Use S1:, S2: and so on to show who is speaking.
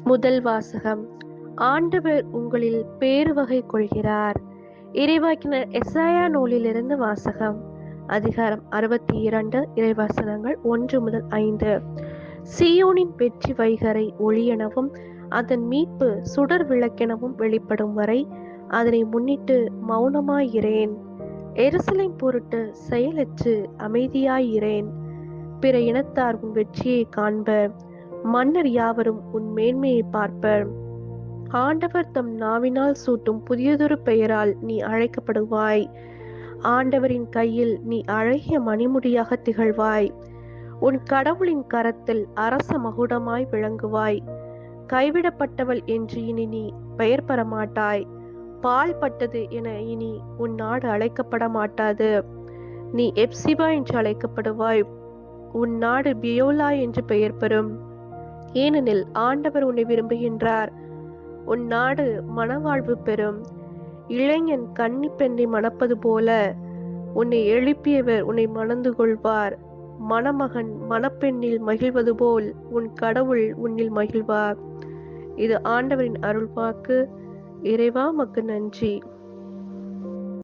S1: முதல் வாசகம். ஆண்டவர் உங்களில் பேருவகை கொள்கிறார். இறைவாக்கினர் எசாயா நூலிலிருந்து வாசகம். அதிகாரம் 62, இறைவசனங்கள் 1 முதல் 5. சீயோனின் வெற்றி வைகறை ஒளியெனவும் அதன் மீட்பு சுடர் விளக்கெனவும் வெளிப்படும் வரை அதனை முன்னிட்டு மௌனமாயிரேன். எருசலேம் பொருட்டு செயலற்று அமைதியாயிரேன். பிற இனத்தார் உன் வெற்றியை காண்பர், மன்னர் யாவரும் உன் மேன்மையை பார்ப்பர். ஆண்டவர் தம் நாவினால் சூட்டும் புதியதொரு பெயரால் நீ அழைக்கப்படுவாய். ஆண்டவரின் கையில் நீ அழகிய மணிமுடியாக திகழ்வாய். உன் கடவுளின் கரத்தில் அரச மகுடமாய் விளங்குவாய். கைவிடப்பட்டவள் என்று இனி நீ பெயர் பெற மாட்டாய். பால் பட்டது என இனி உன் நாடு அழைக்கப்பட மாட்டாது. நீ எப்சிபா என்று அழைக்கப்படுவாய். உன் நாடு பியோலா என்று பெயர் பெறும். ஏனெனில் ஆண்டவர் உன்னை விரும்புகின்றார். உன் நாடு மனவாழ்வு பெறும். இளைஞன் கன்னி பெண்ணை மணப்பது போல உன்னை எழுப்பியவர் உன்னை மணந்து கொள்வார். மணமகன் மணப்பெண்ணில் மகிழ்வது போல் உன் கடவுள் உன்னில் மகிழ்வார். இது ஆண்டவரின் அருள்வாக்கு. இறைவா, மக்கு நன்றி.